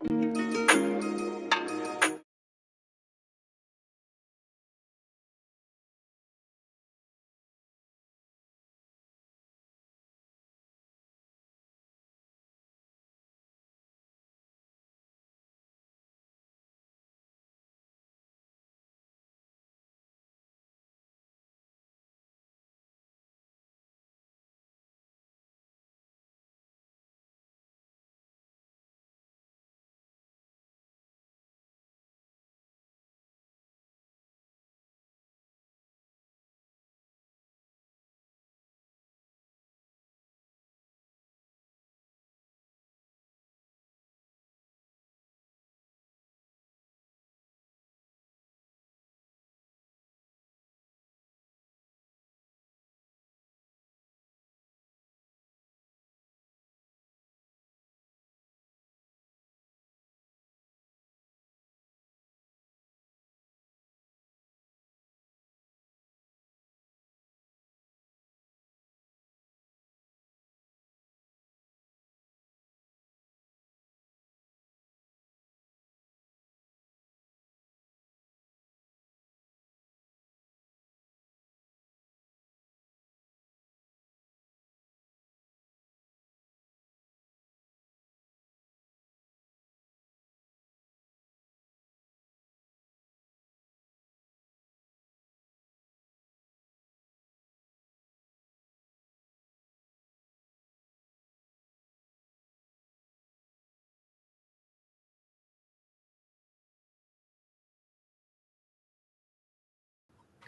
Okay,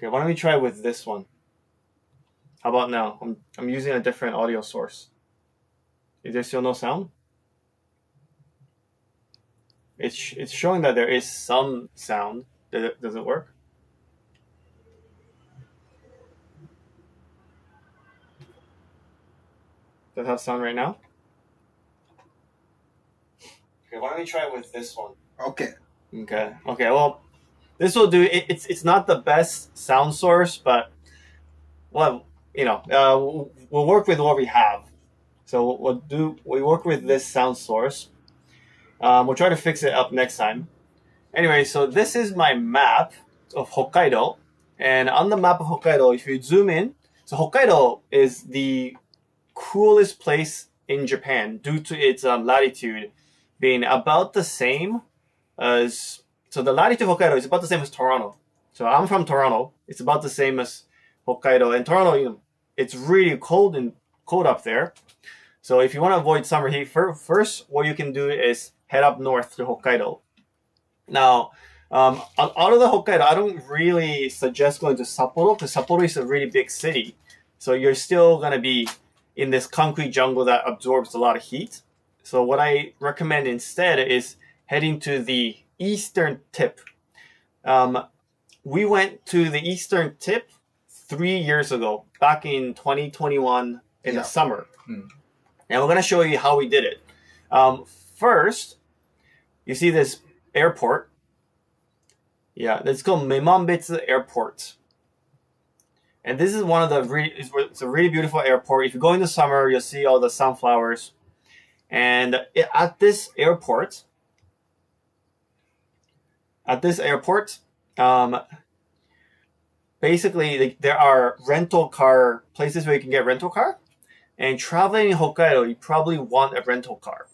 why don't we try with this one? How about now? I'm using a different audio source. Is there still no sound? It's showing that there is some sound. Does it work? Does it have sound right now? Okay, why don't we try with this one? Okay. Okay. Well, this will do. It's not the best sound source, but well, we'll work with what we have. So we work with this sound source. We'll try to fix it up next time. Anyway, so this is my map of Hokkaido, and on the map of Hokkaido, if you zoom in, so Hokkaido is the coolest place in Japan due to its latitude being about the same as. So the latitude of Hokkaido is about the same as Toronto. So I'm from Toronto. It's about the same as Hokkaido, and Toronto, it's really cold up there. So if you want to avoid summer heat, first what you can do is head up north to Hokkaido. Now, out of the Hokkaido, I don't really suggest going to Sapporo because Sapporo is a really big city. So you're still going to be in this concrete jungle that absorbs a lot of heat. So what I recommend instead is heading to the eastern tip. We went to the eastern tip 3 years ago, back in 2021 in the summer. And we're going to show you how we did it. First, you see this airport. Yeah, it's called Memambetsu Airport. And this is one of it's a really beautiful airport. If you go in the summer, you'll see all the sunflowers. And at this airport, basically there are rental car places where you can get rental car. And traveling in Hokkaido, you probably want a rental car.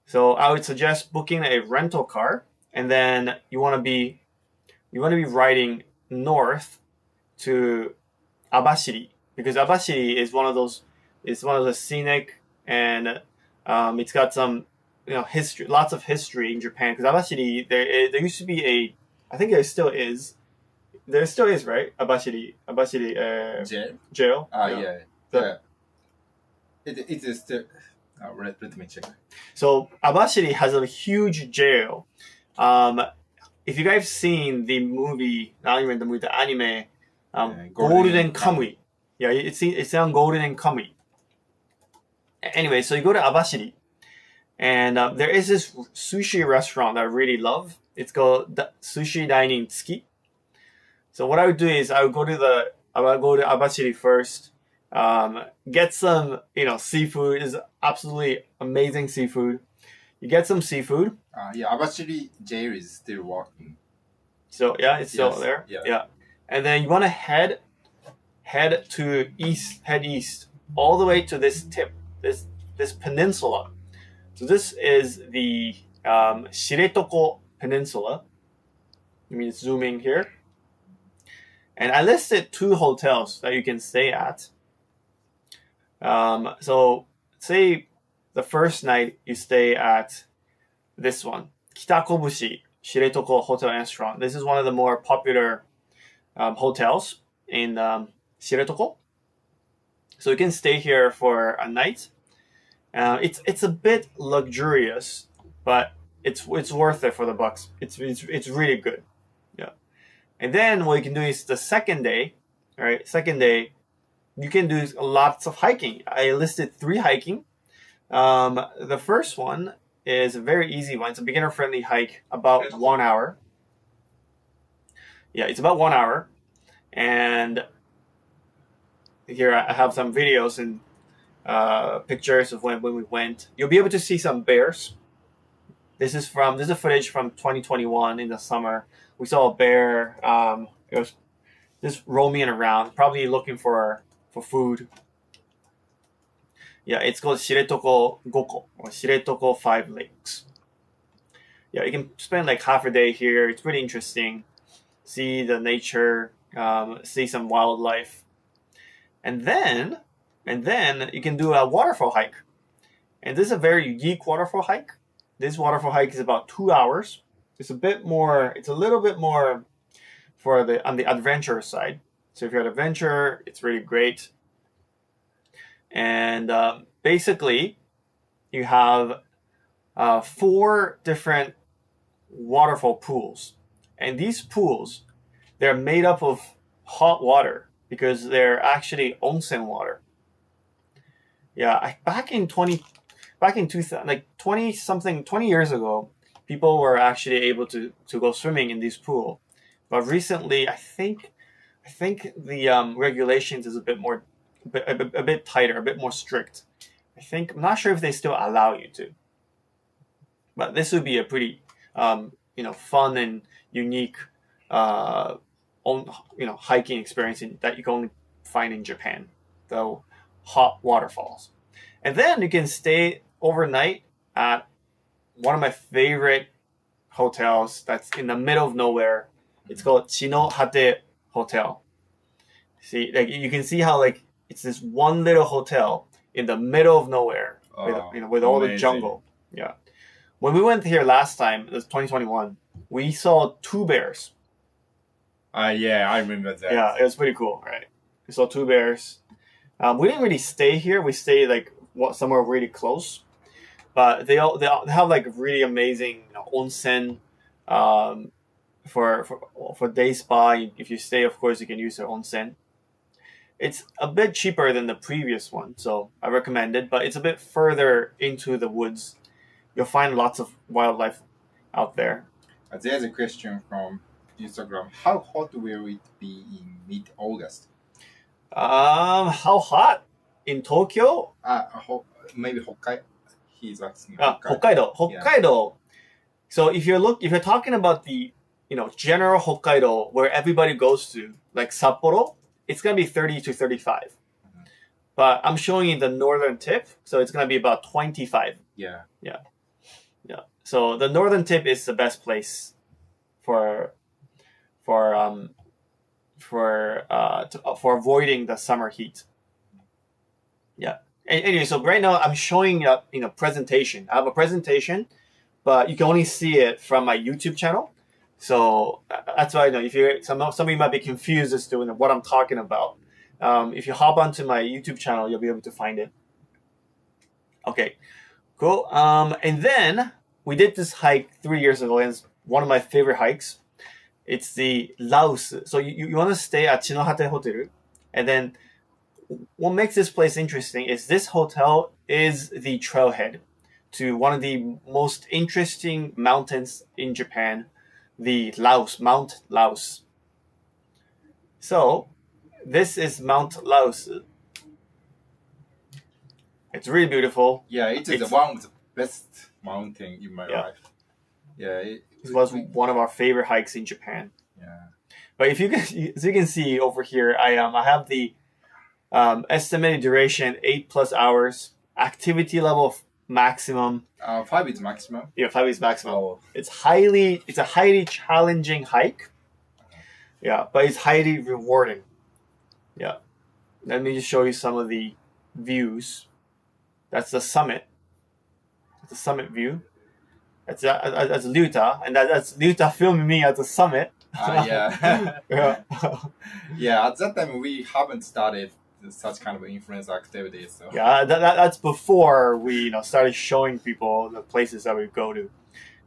So I would suggest booking a rental car, and then you want to be riding north to Abashiri, because Abashiri is one of those scenic, and it's got some history, lots of history in Japan. Because Abashiri, there used to be I think there still is right, Abashiri jail. Yeah. It is still. Let me check. So Abashiri has a huge jail. If you guys have seen the movie, not even the movie, the anime, Golden Kamuy. Yeah, it's on Golden Kamuy. Anyway, so you go to Abashiri, and there is this sushi restaurant that I really love. It's called Sushi Dining Tsuki. So what I would do is I would go to Abashiri first. Get some, seafood. Is absolutely amazing seafood. You get some seafood. Yeah, actually, jail is still working. So yeah, it's still Yes, there. yeah. And then you want to head east, all the way to this tip, this peninsula. So this is the Shiretoko Peninsula. Let me zoom in here. And I listed 2 hotels that you can stay at. So say the first night you stay at this one, Kitakobushi Shiretoko Hotel and Restaurant. This is one of the more popular hotels in Shiretoko. So you can stay here for a night. It's a bit luxurious, but it's worth it for the bucks. It's really good. Yeah. And then what you can do is the second day, all right? Second day, you can do lots of hiking. I listed 3 hiking. The first one is a very easy one. It's a beginner-friendly hike, about 1 hour. Yeah, it's about 1 hour. And here I have some videos and pictures of when we went. You'll be able to see some bears. This is footage from 2021 in the summer. We saw a bear. It was just roaming around, probably looking for food. Yeah, it's called Shiretoko Goko, or Shiretoko 5 Lakes. Yeah, you can spend like half a day here. It's pretty interesting. See the nature, see some wildlife. And then you can do a waterfall hike. And this is a very unique waterfall hike. This waterfall hike is about 2 hours. It's a little bit more on the adventure side. So if you're an adventurer, it's really great. And basically, you have 4 different waterfall pools. And these pools, they're made up of hot water because they're actually onsen water. Yeah, back in 2000, like 20 years ago, people were actually able to go swimming in this pool. But recently, I think the regulations is a bit tighter, a bit more strict. I'm not sure if they still allow you to. But this would be a pretty fun and unique hiking experience that you can only find in Japan, though hot waterfalls. And then you can stay overnight at one of my favorite hotels that's in the middle of nowhere. It's called Chinohate Hotel. See, like you can see how like it's this one little hotel in the middle of nowhere with all the jungle. Yeah. When we went here last time, it was 2021, we saw 2 bears. Yeah, I remember that. Yeah, it was pretty cool, right? We saw 2 bears. We didn't really stay here. We stayed like somewhere really close. But they have like really amazing onsen for day spa. If you stay, of course, you can use their onsen. It's a bit cheaper than the previous one, so I recommend it. But it's a bit further into the woods. You'll find lots of wildlife out there. There's a question from Instagram. How hot will it be in mid-August? How hot in Tokyo? Maybe Hokkaido. He's asking. Hokkaido. Hokkaido. Yeah. So if you're talking about the general Hokkaido where everybody goes to, like Sapporo, it's gonna be 30 to 35. Mm-hmm. But I'm showing you the northern tip, so it's gonna be about 25. Yeah. So the northern tip is the best place for avoiding the summer heat. Yeah. Anyway, so right now I'm showing presentation. I have a presentation, but you can only see it from my YouTube channel. So that's why if some of you might be confused as to what I'm talking about. If you hop onto my YouTube channel, you'll be able to find it. Okay, cool. And then we did this hike 3 years ago, and it's one of my favorite hikes. It's the Laos. So you want to stay at Chinohate Hotel, and then what makes this place interesting is this hotel is the trailhead to one of the most interesting mountains in Japan, the Mount Laos. So this is Mount Laos. It's really beautiful. Yeah, it's one of the best mountain in my Yeah. life. Yeah, It was one of our favorite hikes in Japan. yeah. But if you can, as you can see over here, I have the estimated duration 8+ hours, activity level maximum. 5 is maximum. Yeah, 5 is maximum. Oh, It's a highly challenging hike. Yeah, but it's highly rewarding. Yeah. Let me just show you some of the views. That's the summit. That's the summit view. That's Luta, and that's Luta filming me at the summit. yeah. Yeah. Yeah, at that time we haven't started such kind of influence activities. So. Yeah, that's before we started showing people the places that we go to.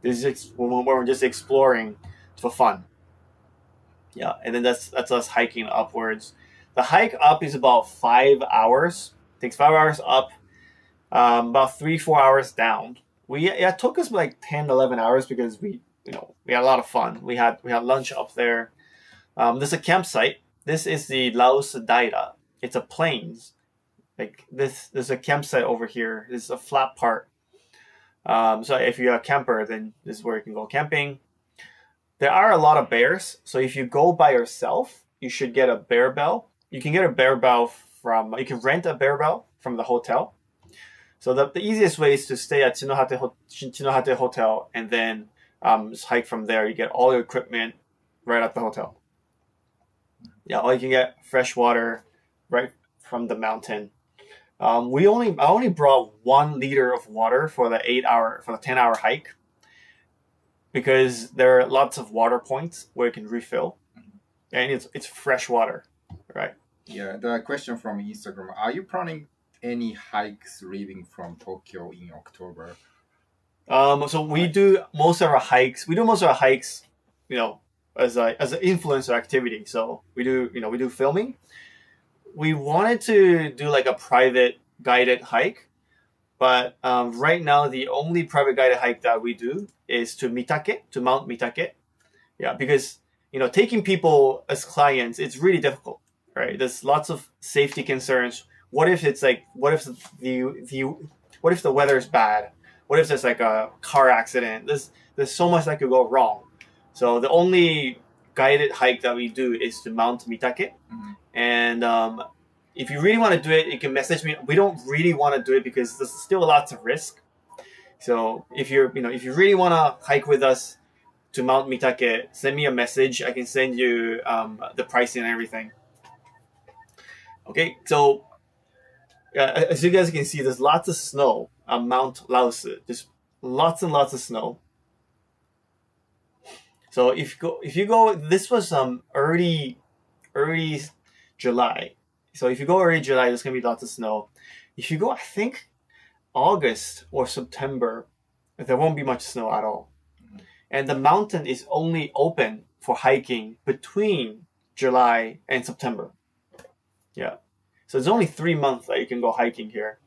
This is when we're just exploring for fun. Yeah, and then that's us hiking upwards. The hike up is about 5 hours. Takes 5 hours up, about 3-4 hours down. It took us like 10-11 hours because we had a lot of fun. We had lunch up there. There's a campsite. This is the Laos Daira. It's a plains. Like this, there's a campsite over here. This is a flat part. So if you're a camper, then this is where you can go camping. There are a lot of bears, so if you go by yourself, you should get a bear bell. You can get a bear bell you can rent a bear bell from the hotel. So the easiest way is to stay at Chinohate Hotel and then just hike from there. You get all your equipment right at the hotel. Yeah, or you can get fresh water right from the mountain. I only brought 1 liter of water for the 10-hour hike because there are lots of water points where you can refill, and it's fresh water, right? Yeah, the question from Instagram: are you planning any hikes leaving from Tokyo in October? So we do most of our hikes. As an influencer activity. So we do filming. We wanted to do like a private guided hike, but right now the only private guided hike that we do is to Mount Mitake. Yeah, because taking people as clients, it's really difficult, right? There's lots of safety concerns. What if the weather is bad? What if there's like a car accident? There's so much that could go wrong. So the only guided hike that we do is to Mount Mitake. Mhm. And if you really want to do it, you can message me. We don't really want to do it because there's still lots of risk. So if you really want to hike with us to Mount Mitake, send me a message. I can send you the pricing and everything. Okay, so as you guys can see, there's lots of snow on Mount Laos. There's lots and lots of snow. So if you go, this was early July. So if you go early July, there's gonna be lots of snow. If you go, I think August or September, there won't be much snow at all. And the mountain is only open for hiking between July and September. Yeah. So it's only 3 months that you can go hiking here.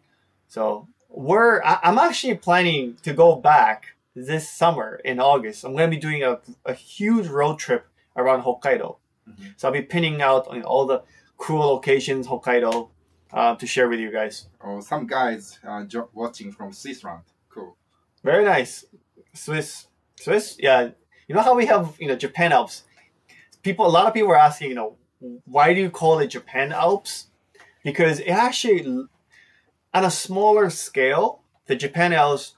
So I'm actually planning to go back this summer in August. I'm going to be doing a huge road trip around Hokkaido. Mm-hmm. So I'll be pinning out all the cool locations Hokkaido to share with you guys. Oh, some guys watching from Switzerland. Cool. Very nice. Swiss, yeah. You know how we have Japan Alps. A lot of people are asking, why do you call it Japan Alps? Because it actually, on a smaller scale, the Japan Alps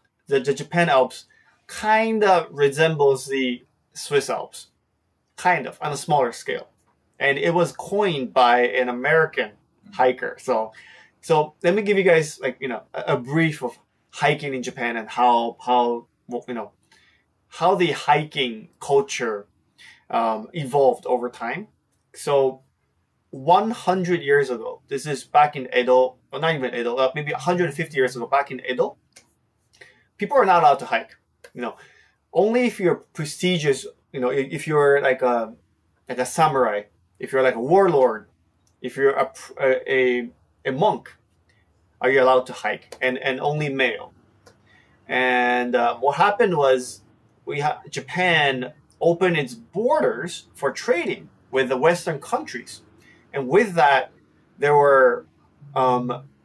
kind of resembles the Swiss Alps, kind of on a smaller scale, and it was coined by an American hiker. So let me give you guys a brief of hiking in Japan and how the hiking culture evolved over time. So 100 years ago, this is back in Edo, or not even Edo, maybe 150 years ago, back in Edo, people are not allowed to hike. Only if you're prestigious, if you're like a samurai, if you're like a warlord, if you're a monk, are you allowed to hike, and only male. And what happened was Japan opened its borders for trading with the Western countries. And with that, there were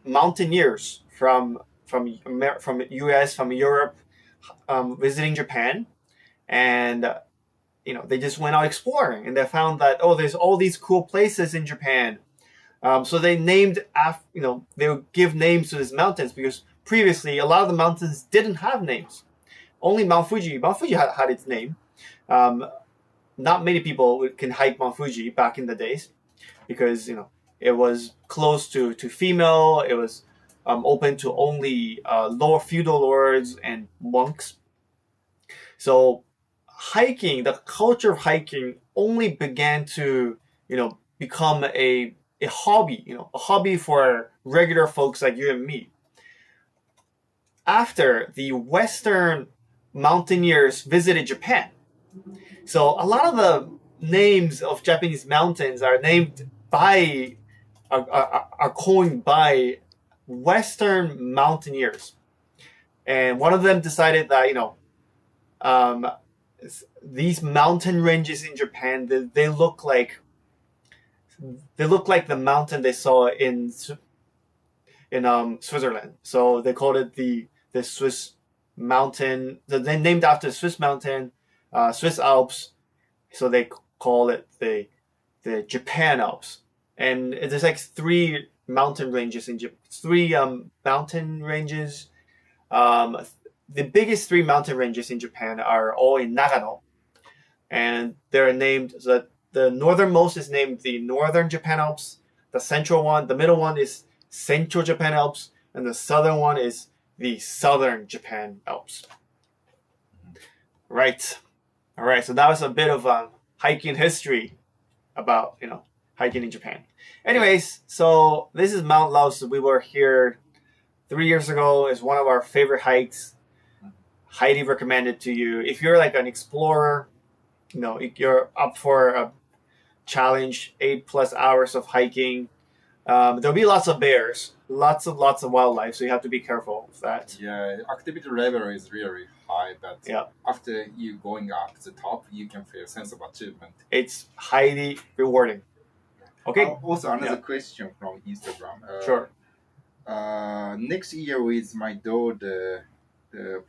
mountaineers from US, from Europe, visiting Japan, and they just went out exploring, and they found that there's all these cool places in Japan. So they named they would give names to these mountains because previously a lot of the mountains didn't have names. Only Mount Fuji had its name. Not many people can hike Mount Fuji back in the days because it was close to female. It was open to only lower feudal lords and monks. So hiking, the culture of hiking, only began to become a hobby, a hobby for regular folks like you and me, after the Western mountaineers visited Japan. So a lot of the names of Japanese mountains are named by are coined by Western mountaineers, and one of them decided that um, these mountain ranges in Japan, they look like the mountain they saw in Switzerland. So they called it the Swiss mountain. They named after the Swiss mountain, Swiss Alps. So they call it the Japan Alps. And there's like three mountain ranges in Japan. Three mountain ranges. The biggest three mountain ranges in Japan are all in Nagano, and they're named. So the northernmost is named the Northern Japan Alps. The central one, the middle one is Central Japan Alps, and the southern one is the Southern Japan Alps. Right. All right. So that was a bit of hiking history about hiking in Japan. Anyways, so this is Mount Laos. We were here 3 years ago. It's one of our favorite hikes. Highly recommended to you if you're like an explorer. If you're up for a challenge, 8+ hours of hiking. There'll be lots of bears, lots of wildlife, so you have to be careful of that. Yeah, activity level is really high, but after you going up to the top, you can feel a sense of achievement. It's highly rewarding. Okay. Also, another question from Instagram. Sure. Next year with my daughter,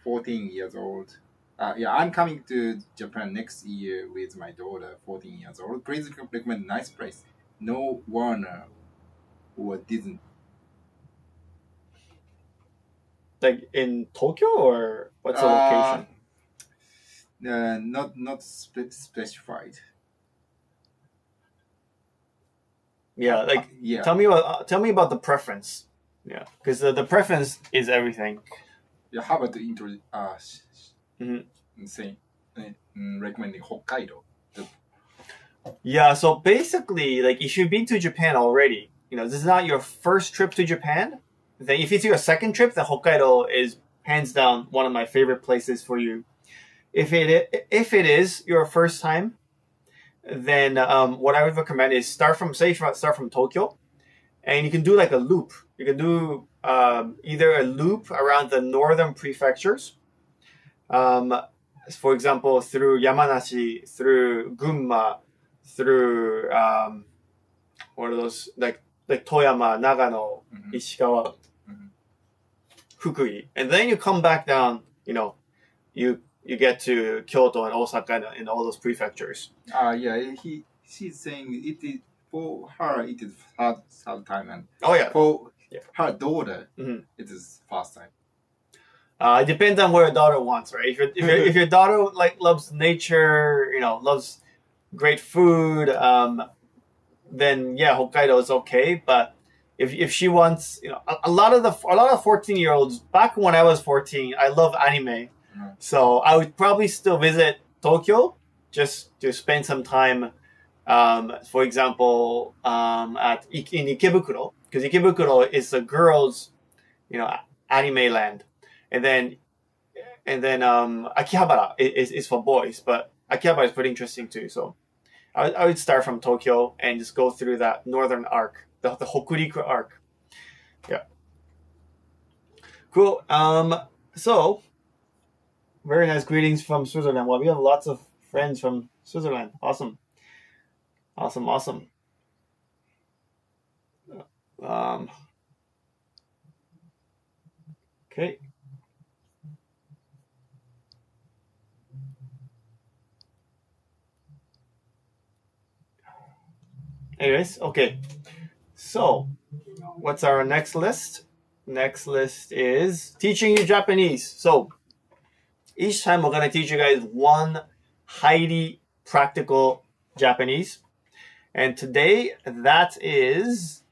14 years old. I'm coming to Japan next year with my daughter, 14 years old. Please recommend a nice place. No one or Disney. Like in Tokyo, or what's the location? Not specified. Yeah, tell me about the preference. Yeah, because the preference is everything. Yeah, how about recommending Hokkaido? Yeah, so basically, like if you've been to Japan already, this is not your first trip to Japan. Then if it's your second trip, then Hokkaido is hands down one of my favorite places for you. If it is your first time, then what I would recommend is start from Tokyo, and you can do like a loop. You can do either a loop around the northern prefectures, for example, through Yamanashi, through Gunma, through what are those like Toyama, Nagano, Ishikawa, Fukui, and then you come back down. You get to Kyoto and Osaka and all those prefectures. She's saying it is for her. It is third time, and for her daughter, it is first time. It depends on what your daughter wants, right? If your daughter loves nature, loves great food, then Hokkaido is okay. But if she wants, a lot of 14-year-olds back when I was 14, I love anime. So I would probably still visit Tokyo just to spend some time, for example, in Ikebukuro, because Ikebukuro is the girls', anime land, and then Akihabara is for boys, but Akihabara is pretty interesting too. So I would start from Tokyo and just go through that northern arc, the Hokuriku arc. Yeah. Cool. So. Very nice greetings from Switzerland. Well, we have lots of friends from Switzerland. Awesome. Okay. Anyways, okay. So, what's our next list? Next list is teaching you Japanese. So, each time we're going to teach you guys one highly practical Japanese. And today, that is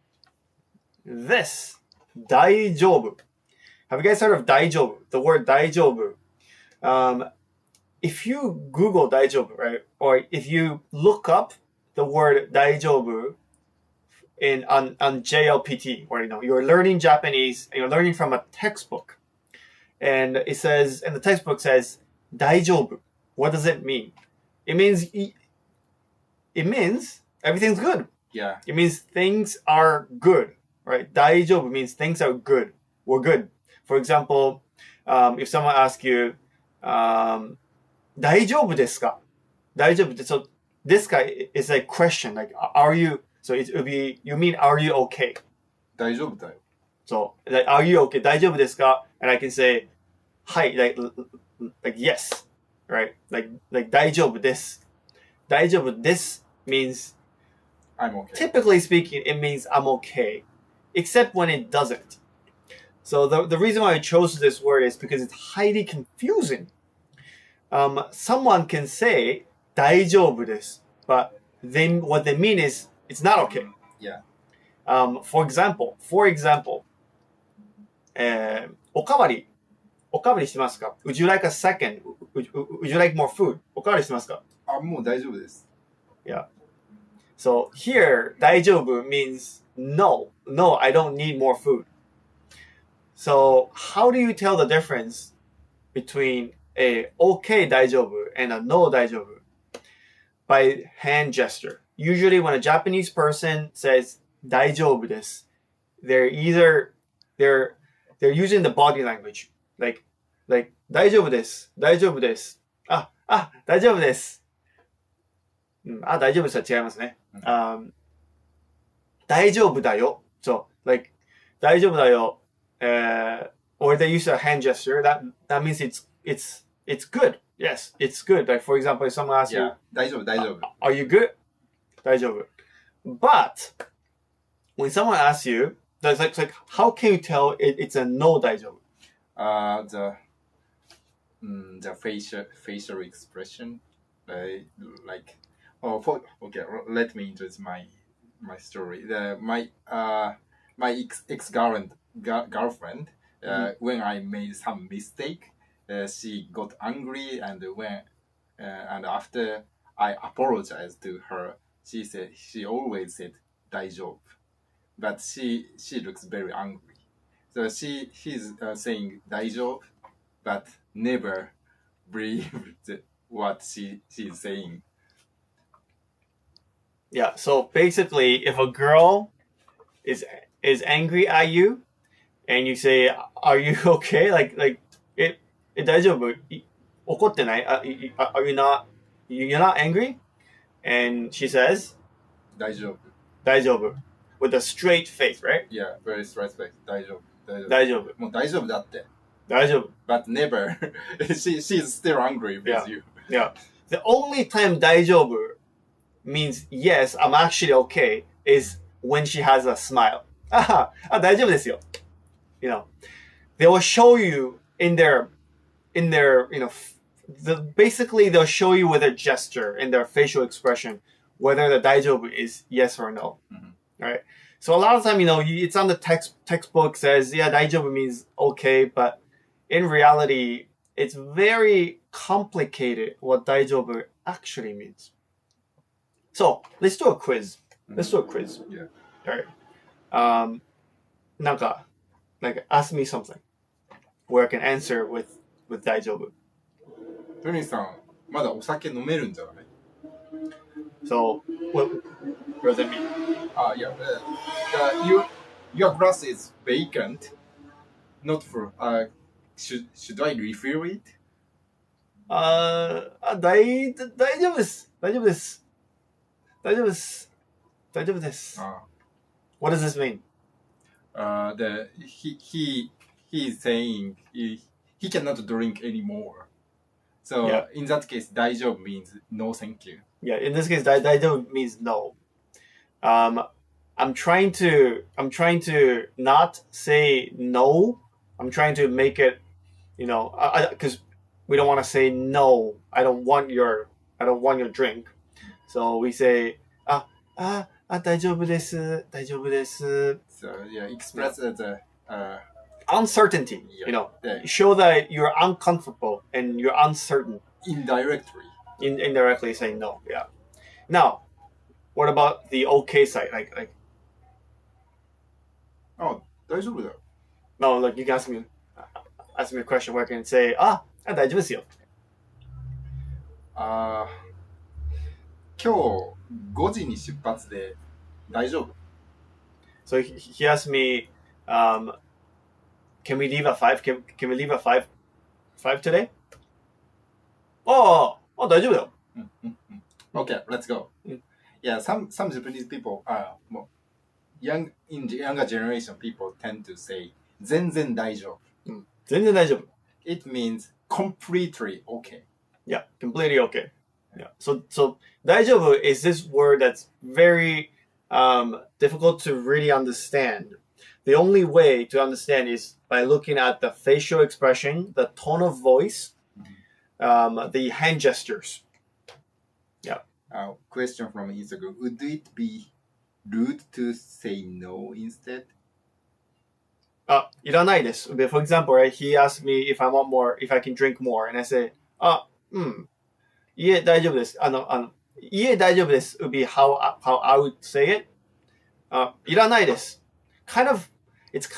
this. Daijoubu. Have you guys heard of daijoubu? The word daijoubu. If you Google daijoubu, right, or if you look up the word daijoubu on JLPT, or you're learning Japanese and you're learning from a textbook, and it says, and the textbook says daijoubu. What does it mean? It means everything's good. Yeah. It means things are good, right? Daijoubu means things are good. We're good. For example, if someone asks you, 大丈夫ですか? 大丈夫 So this guy is a question, like, are you, so it would be, you mean, are you okay? 大丈夫だよ。 So, like, are you okay? 大丈夫ですか? And I can say, はい, like yes, right? Like 大丈夫です. 大丈夫です means, I'm okay. typically speaking, it means I'm okay, except when it doesn't. So the reason why I chose this word is because it's highly confusing. Someone can say 大丈夫です, but what they mean is it's not okay. Yeah. For example, おかわりしてますか? Would you like a second? Would you like more food? おかわりしてますか? あ、もう大丈夫です。 Yeah. So here, 大丈夫 means no, I don't need more food. So how do you tell the difference between a okay 大丈夫 and a no 大丈夫? By hand gesture. Usually when a Japanese person says 大丈夫です, they're using the body language. Like 大丈夫です 大丈夫です 大丈夫です 大丈夫ですは違いますね。大丈夫だよ So like 大丈夫だよ or they use a hand gesture. That means it's good. Yes, it's good. Like for example, if someone asks you, 大丈夫、大丈夫。 are you good? 大丈夫. But when someone asks you, that's like how can you tell it's a no 大丈夫? The facial expression, like okay, let me introduce my story. My ex girlfriend, when I made some mistake, she got angry, and after I apologized to her, she always said 大丈夫, but she looks very angry. So she's saying 大丈夫, but never believed what she's saying. Yeah. So basically, if a girl is angry at you, and you say, "Are you okay?" Like 大丈夫? 怒ってない? Are you not? You're not angry? And she says, 大丈夫. 大丈夫 with a straight face, right? Yeah, very straight face. 大丈夫。大丈夫。もう大丈夫だって。大丈夫. But never. she's still angry with you. Yeah. The only time 大丈夫 means yes, I'm actually okay is when she has a smile. 大丈夫ですよ. You know, they will show you in their basically they'll show you with a gesture in their facial expression whether the 大丈夫 is yes or no. Mm-hmm. Right? So a lot of time, it's on the textbook says, yeah, 大丈夫 means okay, but in reality, it's very complicated what 大丈夫 actually means. So let's do a quiz. Let's do a quiz. Yeah. All right. なんか like ask me something where I can answer with 大丈夫. トニーさん、まだお酒飲めるんじゃない? So what does that mean? Yeah. Your glass is vacant. Not full. Should I refill it? 大丈夫です。大丈夫です。大丈夫です。大丈夫です。What does this mean? He's saying he cannot drink anymore. So in that case, 大丈夫 means no thank you. Yeah, in this case, 大丈夫 means no. I'm trying to not say no. I'm trying to make it, because we don't want to say no. I don't want your drink. So we say 大丈夫です大丈夫です So yeah, express the uncertainty. yeah. Show that you're uncomfortable and you're uncertain. Indirectly. Indirectly saying no. Yeah. Now, what about the okay side? Like Oh, 大丈夫だよ。 no, like you can ask me a question where I can say 大丈夫ですよ。今日5時に出発で大丈夫 So he asked me, can we leave at 5? Can we leave at 5 today? 大丈夫だよ。Okay, let's go. Yeah, some Japanese people more younger generation people tend to say 全然大丈夫。全然大丈夫。It means completely okay. Yeah, completely okay. Yeah. So 大丈夫 is this word that's very difficult to really understand. The only way to understand is by looking at the facial expression, the tone of voice, the hand gestures. Yeah. Question from Instagram. Would it be rude to say no instead? いらないです。For example, right, he asked me if I want more, if I can drink more, and I say, いえ、大丈夫です。いえ、大丈夫です would be how I would say it. いらないです。It's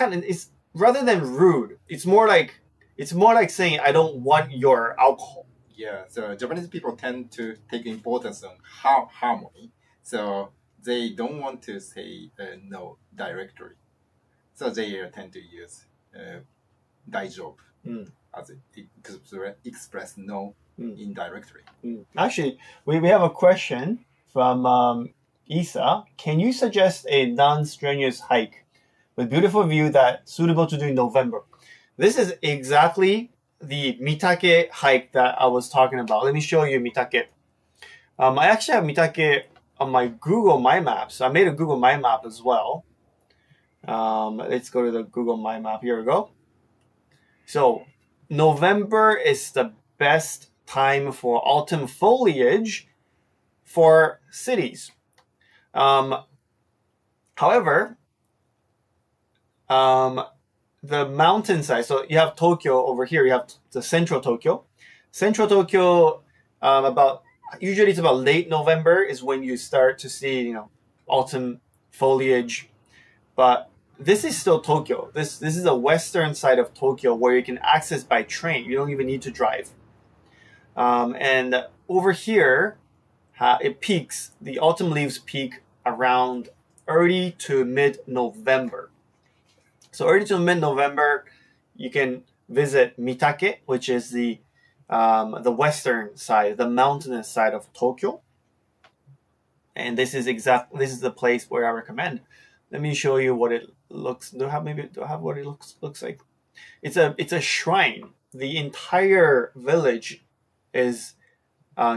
rather than rude, it's more like saying I don't want your alcohol. Yeah, so Japanese people tend to take importance on harmony. So they don't want to say no directly. So they tend to use 大丈夫 as it express no indirectly. Actually, we have a question from Isa. Can you suggest a non-strenuous hike with beautiful view that's suitable to do in November? This is exactly the Mitake hike that I was talking about. Let me show you Mitake. I actually have Mitake on my Google My Maps. So I made a Google My Map as well. Let's go to the Google My Map. Here we go. So November is the best time for autumn foliage for cities. However, the mountainside, so you have Tokyo over here, you have the central Tokyo. Central Tokyo, usually it's about late November is when you start to see, autumn foliage. But this is still Tokyo. This is the western side of Tokyo where you can access by train. You don't even need to drive. And over here, it peaks. The autumn leaves peak around early to mid-November. So early to mid-November, you can visit Mitake, which is the western side, the mountainous side of Tokyo. And this is the place where I recommend. Let me show you what it looks. Do I have what it looks like? It's a shrine. The entire village is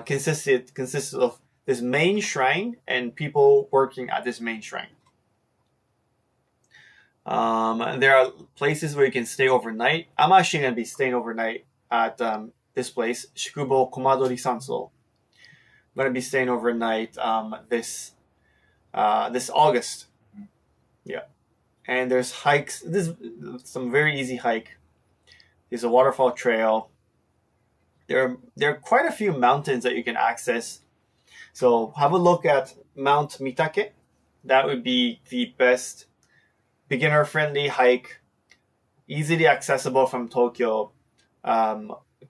consists of this main shrine and people working at this main shrine. There are places where you can stay overnight. I'm actually going to be staying overnight at this place, Shikubo Komadori Sanso. I'm going to be staying overnight this August. Yeah. And there's hikes. This is some very easy hike. There's a waterfall trail. There are quite a few mountains that you can access. So have a look at Mount Mitake. That would be the best beginner-friendly hike, easily accessible from Tokyo.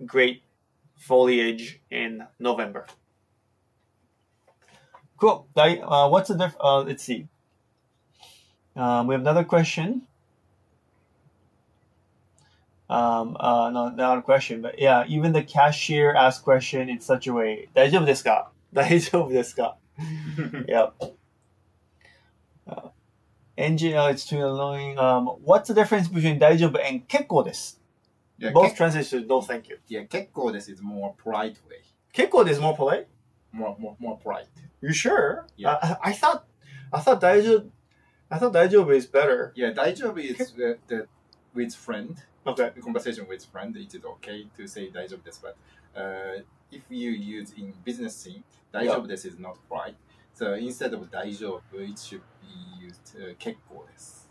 Great foliage in November. Cool. What's the difference? Let's see. We have another question. No, not a question, but yeah, even the cashier asked question in such a way. 大丈夫ですか? 大丈夫ですか? Yep. NGL, it's too annoying. What's the difference between 大丈夫 and 結構です? Yeah, Both translations, no thank you. Yeah, 結構です is more polite way. 結構 is more polite? More polite. You sure? Yeah. I thought I thought daijoubu is better. Yeah, daijoubu is with friend. Okay. The conversation with friend, it is okay to say daijoubu desu, but if you use in business scene, daijoubu desu is not right. So instead of daijoubu, it should be used kekkou desu.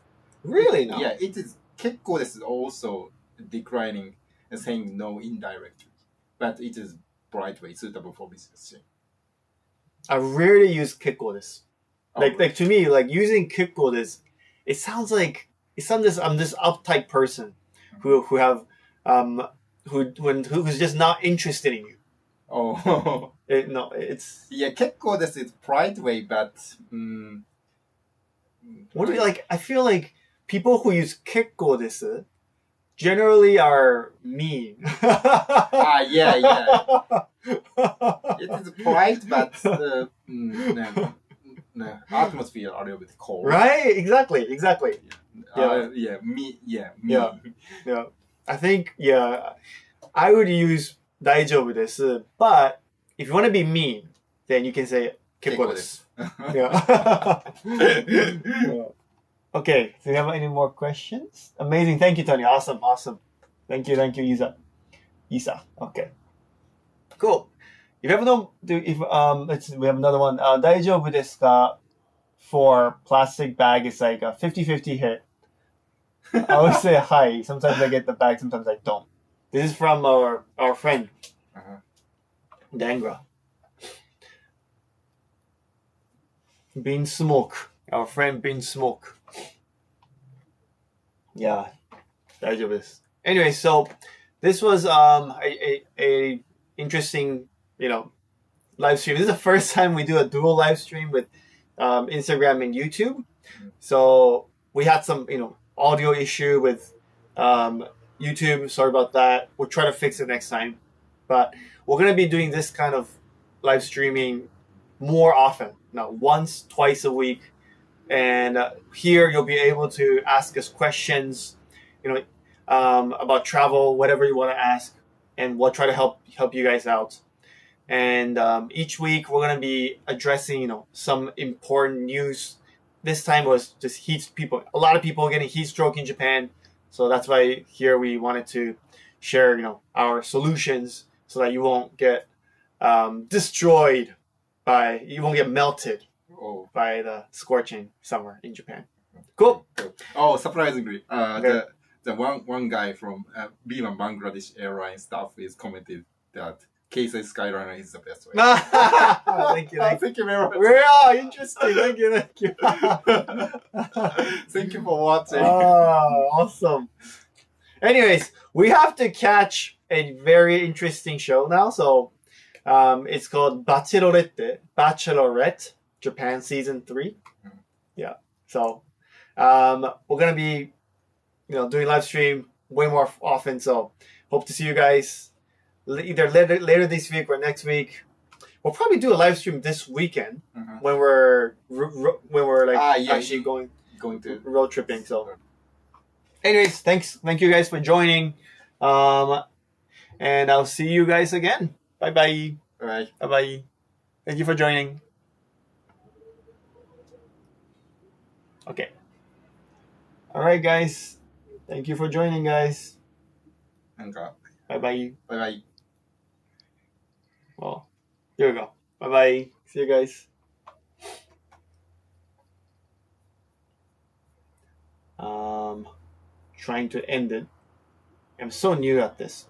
Really? No. Yeah, it is kekkou desu is also declining and saying no indirectly, but it is bright way suitable for business scene. I rarely use kekkou desu. Oh, Like to me, like using kekkou desu, it sounds like I'm this uptight person who's just not interested in you. Oh. It's yeah, kekkou desu is bright way, but what do you like? I feel like people who use kekkou desu generally are mean. Yeah. It is polite, but no, atmosphere a little bit cold. Right? Exactly. Me. Yeah. I think I would use 大丈夫です but if you want to be mean, then you can say 結構です yeah. Okay, so you have any more questions? Amazing, thank you, Tony. Awesome. Thank you, Isa. Okay, cool. If you have we have another one. 大丈夫ですか for plastic bag is like a 50-50 hit. I always say hi. Sometimes I get the bag, sometimes I don't. This is from our friend, Dangra. Bean Smoke. Our friend Bean Smoke. Yeah, 大丈夫です. Anyway, so this was a interesting, live stream. This is the first time we do a dual live stream with Instagram and YouTube. So we had some, audio issue with YouTube. Sorry about that. We'll try to fix it next time. But we're going to be doing this kind of live streaming more often. Now, once, twice a week. And here you'll be able to ask us questions, about travel, whatever you want to ask. And we'll try to help you guys out. And each week we're going to be addressing, some important news. This time was just a lot of people getting heat stroke in Japan. So that's why here we wanted to share, our solutions so that you won't get destroyed you won't get melted by the scorching summer in Japan. Cool. Oh, surprisingly, the one guy from B1 Bangladesh airline staff is commented that Keisei Skyliner is the best way. Thank you. Thank you very much. Wow, interesting. Thank you. Thank you for watching. Oh, awesome. Anyways, we have to catch a very interesting show now. So it's called Bachelorette Japan Season 3. Yeah. So we're going to be, doing live stream way more often. So hope to see you guys either later this week or next week. We'll probably do a live stream this weekend when we're actually going to road tripping. So, anyways, thank you guys for joining, and I'll see you guys again. Bye. Thank you for joining. Okay. All right, guys. Thank you for joining, guys. Bye. Well, here we go. Bye. See you guys. Trying to end it. I'm so new at this.